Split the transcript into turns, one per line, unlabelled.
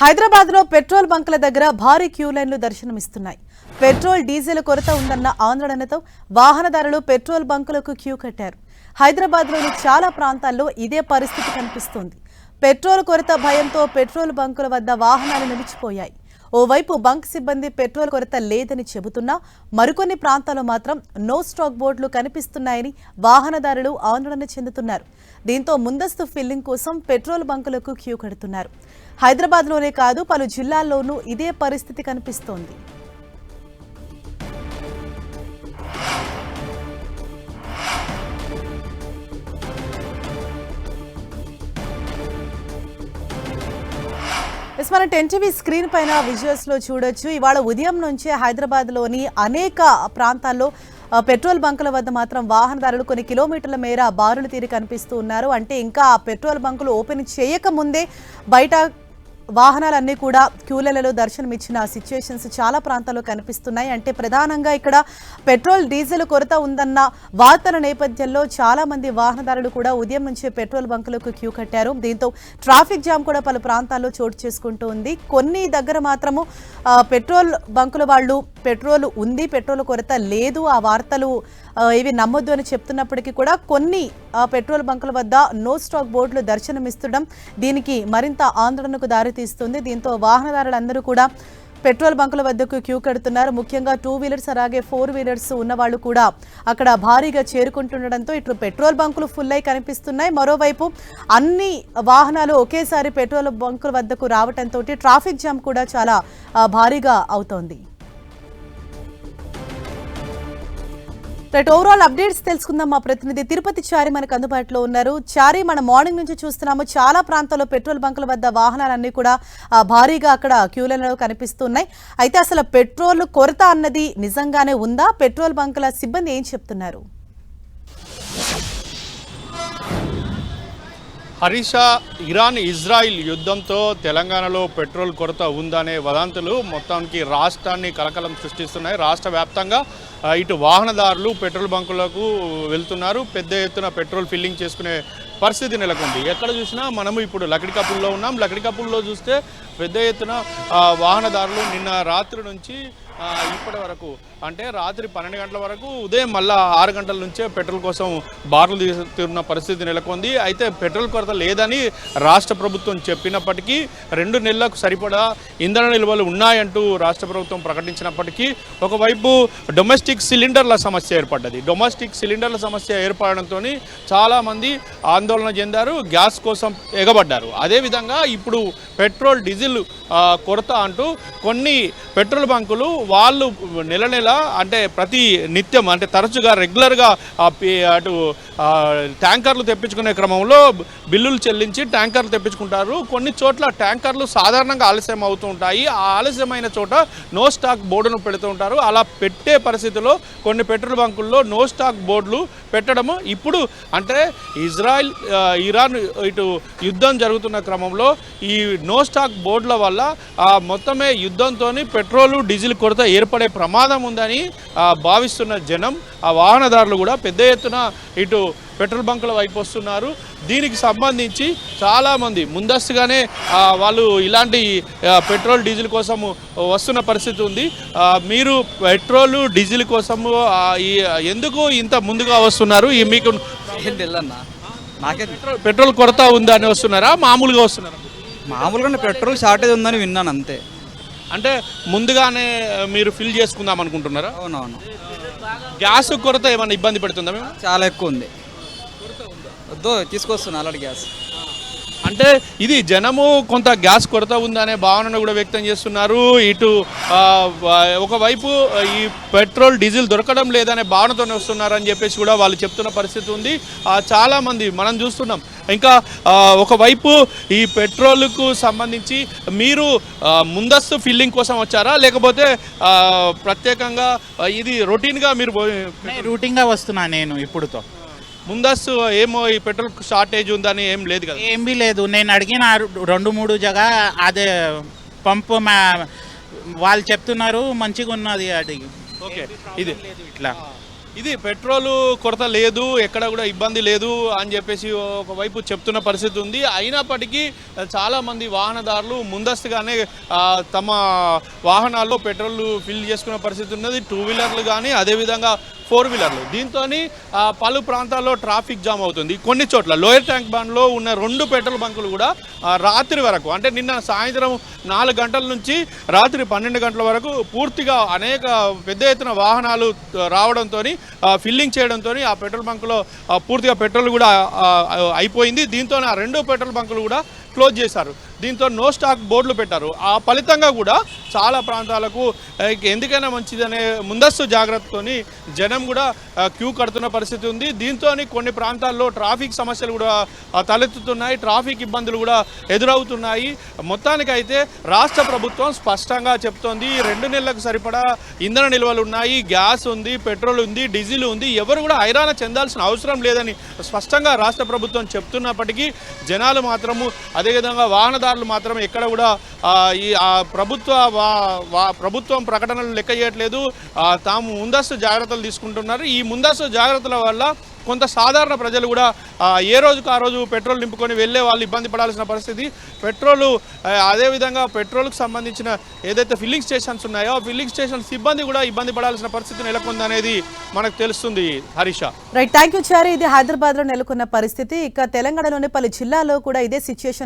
హైదరాబాద్ లో పెట్రోల్ బంకుల దగ్గర భారీ క్యూ లైన్లు దర్శనమిస్తున్నాయి. పెట్రోల్ డీజిల్ కొరత ఉందన్న ఆందోళనతో వాహనదారులు పెట్రోల్ బంకులకు క్యూ కట్టారు. హైదరాబాద్ లోని చాలా ప్రాంతాల్లో ఇదే పరిస్థితి కనిపిస్తోంది. పెట్రోల్ కొరత భయంతో పెట్రోల్ బంకుల వద్ద వాహనాలు నిలిచిపోయాయి. ఓవైపు బంక్ సిబ్బంది పెట్రోల్ కొరత లేదని చెబుతున్నా మరికొన్ని ప్రాంతాల్లో మాత్రం నో స్టాక్ బోర్డులు కనిపిస్తున్నాయని వాహనదారులు ఆందోళన చెందుతున్నారు. దీంతో ముందస్తు ఫిల్లింగ్ కోసం పెట్రోల్ బంకులకు క్యూ కడుతున్నారు. హైదరాబాద్లోనే కాదు పలు జిల్లాల్లోనూ ఇదే పరిస్థితి కనిపిస్తోంది. మన 10TV స్క్రీన్ పైన విజువల్స్ లో చూడొచ్చు. ఇవాళ ఉదయం నుంచే హైదరాబాద్ లోని అనేక ప్రాంతాల్లో పెట్రోల్ బంకుల వద్ద మాత్రం వాహనదారులు కొన్ని కిలోమీటర్ల మేర బారులు తీరి కనిపిస్తూ ఉన్నారు. అంటే ఇంకా పెట్రోల్ బంకులు ఓపెన్ చేయకముందే బయట వాహనాలన్నీ కూడా క్యూలలో దర్శనమిచ్చిన సిచ్యువేషన్స్ చాలా ప్రాంతాల్లో కనిపిస్తున్నాయి. అంటే ప్రధానంగా ఇక్కడ పెట్రోల్ డీజిల్ కొరత ఉందన్న వార్తల నేపథ్యంలో చాలా మంది వాహనదారులు కూడా ఉదయం నుంచే పెట్రోల్ బంకులకు క్యూ కట్టారు. దీంతో ట్రాఫిక్ జామ్ కూడా పలు ప్రాంతాల్లో చోటు చేసుకుంటూ ఉంది. కొన్ని దగ్గర మాత్రము పెట్రోల్ బంకుల వాళ్ళు పెట్రోల్ ఉంది, పెట్రోల్ కొరత లేదు, ఆ వార్తలు ఇవి నమ్మొద్దు అని చెప్తున్నప్పటికీ కూడా కొన్ని పెట్రోల్ బంకుల వద్ద నో స్టాక్ బోర్డులు దర్శనమిస్తడం దీనికి మరింత ఆందోళనకు దారితీస్తుంది. దీంతో వాహనదారులందరూ కూడా పెట్రోల్ బంకుల వద్దకు క్యూ కడుతున్నారు. ముఖ్యంగా 2 వీలర్స్ అలాగే 4 వీలర్స్ ఉన్నవాళ్ళు కూడా అక్కడ భారీగా చేరుకుంటుండడంతో ఇటు పెట్రోల్ బంకులు ఫుల్ అయి కనిపిస్తున్నాయి. మరోవైపు అన్ని వాహనాలు ఒకేసారి పెట్రోల్ బంకుల వద్దకు రావడంతో ట్రాఫిక్ జామ్ కూడా చాలా భారీగా అవుతోంది. ఓవరాల్ అప్డేట్స్ తెలుసుకుందాం. మా ప్రతినిధి తిరుపతి చారి మనకు అందుబాటులో ఉన్నారు. చారి, మన మార్నింగ్ నుంచి చూస్తున్నాము చాలా ప్రాంతాల్లో పెట్రోల్ బంకుల వద్ద వాహనాలన్నీ కూడా భారీగా అక్కడ క్యూలలో కనిపిస్తున్నాయి. అయితే అసలు పెట్రోల్ కొరత అన్నది నిజంగానే ఉందా? పెట్రోల్ బంకుల సిబ్బంది ఏం చెప్తున్నారు?
హరీషా, ఇరాన్ ఇజ్రాయిల్ యుద్ధంతో తెలంగాణలో పెట్రోల్ కొరత ఉందనే వదంతులు మొత్తానికి రాష్ట్రాన్ని కలకలం సృష్టిస్తున్నాయి. రాష్ట్ర వ్యాప్తంగా ఇటు వాహనదారులు పెట్రోల్ బంకులకు వెళ్తున్నారు. పెద్ద ఎత్తున పెట్రోల్ ఫిల్లింగ్ చేసుకునే పరిస్థితి నెలకొంది. ఎక్కడ చూసినా మనము ఇప్పుడు లకిడికప్పుల్లో ఉన్నాం. లకిడికప్పుల్లో చూస్తే పెద్ద ఎత్తున వాహనదారులు నిన్న రాత్రి నుంచి ఇప్పటి వరకు, అంటే రాత్రి 12 గంటల వరకు, ఉదయం మళ్ళా 6 గంటల నుంచే పెట్రోల్ కోసం బారులు తీరుతున్న పరిస్థితి నెలకొంది. అయితే పెట్రోల్ కొరత లేదని రాష్ట్ర ప్రభుత్వం చెప్పినప్పటికీ 2 నెలలకు సరిపడా ఇంధన నిల్వలు ఉన్నాయంటూ రాష్ట్ర ప్రభుత్వం ప్రకటించినప్పటికీ ఒకవైపు డొమెస్టిక్ సిలిండర్ల సమస్య ఏర్పడ్డది. డొమెస్టిక్ సిలిండర్ల సమస్య ఏర్పడడంతో చాలామంది ఆందోళన చెందారు, గ్యాస్ కోసం ఎగబడ్డారు. అదేవిధంగా ఇప్పుడు పెట్రోల్ డీజిల్ కొరత అంటూ కొన్ని పెట్రోల్ బంకులు వాళ్ళు నెల నెల అంటే ప్రతి నిత్యం అంటే తరచుగా రెగ్యులర్గా అటు ట్యాంకర్లు తెప్పించుకునే క్రమంలో బిల్లులు చెల్లించి ట్యాంకర్లు తెప్పించుకుంటారు. కొన్ని చోట్ల ట్యాంకర్లు సాధారణంగా ఆలస్యం అవుతూ ఉంటాయి. ఆ ఆలస్యమైన చోట నో స్టాక్ బోర్డును పెడుతూ ఉంటారు. అలా పెట్టే పరిస్థితిలో కొన్ని పెట్రోల్ బంకుల్లో నో స్టాక్ బోర్డులు పెట్టడము ఇప్పుడు అంటే ఇజ్రాయిల్ ఇరాన్ ఇటు యుద్ధం జరుగుతున్న క్రమంలో ఈ నో స్టాక్ బోర్డుల వల్ల మొత్తమే యుద్ధంతో పెట్రోలు డీజిల్ కొరత ఏర్పడే ప్రమాదం ఉందని భావిస్తున్న జనం, ఆ వాహనదారులు కూడా పెద్ద ఎత్తున ఇటు పెట్రోల్ బంకుల వైపు వస్తున్నారు. దీనికి సంబంధించి చాలామంది ముందస్తుగానే వాళ్ళు ఇలాంటి పెట్రోల్ డీజిల్ కోసము వస్తున్న పరిస్థితి ఉంది. మీరు పెట్రోలు డీజిల్ కోసము ఎందుకు ఇంత ముందుగా వస్తున్నారు? మీకు పెట్రోల్ కొరత ఉందని వస్తున్నారా, మామూలుగా వస్తున్నారా?
మామూలుగా పెట్రోల్ షార్టేజ్ ఉందని విన్నాను అంతే.
అంటే ముందుగానే మీరు ఫిల్ చేసుకుందాం అనుకుంటున్నారా?
అవునవును.
గ్యాస్ కొరత ఏమైనా ఇబ్బంది పెడుతుందా? మేము
చాలా ఎక్కువ ఉంది. వద్దు తీసుకొస్తున్నా ఆల్రెడీ గ్యాస్.
అంటే ఇది జనము కొంత గ్యాస్ కొరత ఉందనే భావనను కూడా వ్యక్తం చేస్తున్నారు. ఇటు ఒకవైపు ఈ పెట్రోల్ డీజిల్ దొరకడం లేదనే భావనతోనే వస్తున్నారని చెప్పేసి కూడా వాళ్ళు చెప్తున్న పరిస్థితి ఉంది. చాలామంది మనం చూస్తున్నాం. ఇంకా ఒకవైపు ఈ పెట్రోల్కు సంబంధించి మీరు ముందస్తు ఫిల్లింగ్ కోసం వచ్చారా, లేకపోతే ప్రత్యేకంగా ఇది రొటీన్గా మీరు?
రూటీన్గా వస్తున్నా నేను ఇప్పుడుతో.
ముందస్తు ఏమో ఈ పెట్రోల్ షార్టేజ్ ఉందని ఏం లేదు కదా?
ఏమీ లేదు. నేను అడిగిన 2-3 జగ అదే పంపు వాళ్ళు చెప్తున్నారు మంచిగా ఉన్నది. అడిగి
ఓకే, ఇది
ఇట్లా
ఇది పెట్రోల్ కొరత లేదు, ఎక్కడ కూడా ఇబ్బంది లేదు అని చెప్పేసి ఒకవైపు చెప్తున్న పరిస్థితి ఉంది. అయినప్పటికీ చాలామంది వాహనదారులు ముందస్తుగానే తమ వాహనాల్లో పెట్రోల్ ఫిల్ చేసుకునే పరిస్థితి ఉన్నది. 2 వీలర్లు కానీ అదేవిధంగా 4 వీలర్లు. దీంతో పలు ప్రాంతాల్లో ట్రాఫిక్ జామ్ అవుతుంది. కొన్ని చోట్ల లోయర్ ట్యాంక్ బండ్లో ఉన్న 2 పెట్రోల్ బంకులు కూడా రాత్రి వరకు, అంటే నిన్న సాయంత్రం 4 గంటల నుంచి రాత్రి 12 గంటల వరకు పూర్తిగా అనేక పెద్ద ఎత్తున వాహనాలు రావడంతో ఫిల్లింగ్ చేయడంతో ఆ పెట్రోల్ బంకులో పూర్తిగా పెట్రోల్ కూడా అయిపోయింది. దీంతో ఆ 2 పెట్రోల్ బంకులు కూడా క్లోజ్ చేశారు. దీంతో నో స్టాక్ బోర్డులు పెట్టారు. ఆ ఫలితంగా కూడా చాలా ప్రాంతాలకు ఎందుకైనా మంచిదనే ముందస్తు జాగ్రత్తతోని జనం కూడా క్యూ కడుతున్న పరిస్థితి ఉంది. దీంతో కొన్ని ప్రాంతాల్లో ట్రాఫిక్ సమస్యలు కూడా తలెత్తుతున్నాయి, ట్రాఫిక్ ఇబ్బందులు కూడా ఎదురవుతున్నాయి. మొత్తానికైతే రాష్ట్ర ప్రభుత్వం స్పష్టంగా చెప్తోంది 2 నెలలకు సరిపడా ఇంధన నిల్వలు ఉన్నాయి, గ్యాస్ ఉంది, పెట్రోల్ ఉంది, డీజిల్ ఉంది, ఎవరు కూడా హైరాణ చెందాల్సిన అవసరం లేదని స్పష్టంగా రాష్ట్ర ప్రభుత్వం చెప్తున్నప్పటికీ జనాలు మాత్రము, అదేవిధంగా వాహనదారులు మాత్రం ఎక్కడ కూడా ఈ ప్రభుత్వం ప్రకటనలు లెక్క చేయట్లేదు. తాము ముందస్తు జాగ్రత్తలు తీసుకుంటున్నారు. ఈ ముందస్తు జాగ్రత్తల వల్ల కొంత సాధారణ ప్రజలు కూడా ఏ రోజుకు ఆ రోజు పెట్రోల్ నింపుకొని వెళ్ళే వాళ్ళు ఇబ్బంది పడాల్సిన పరిస్థితి. పెట్రోలు అదేవిధంగా పెట్రోల్కి సంబంధించిన ఏదైతే ఫిల్లింగ్ స్టేషన్స్ ఉన్నాయో ఆ ఫిల్లింగ్ స్టేషన్ సిబ్బంది కూడా ఇబ్బంది పడాల్సిన పరిస్థితి నెలకొంది అనేది మనకు తెలుస్తుంది. హరీష.
రైట్, థ్యాంక్ యూ చారి. ఇది హైదరాబాద్లో నెలకొన్న పరిస్థితి. ఇక తెలంగాణలోని పలు జిల్లాల్లో కూడా ఇదే సిచ్యుయేషన్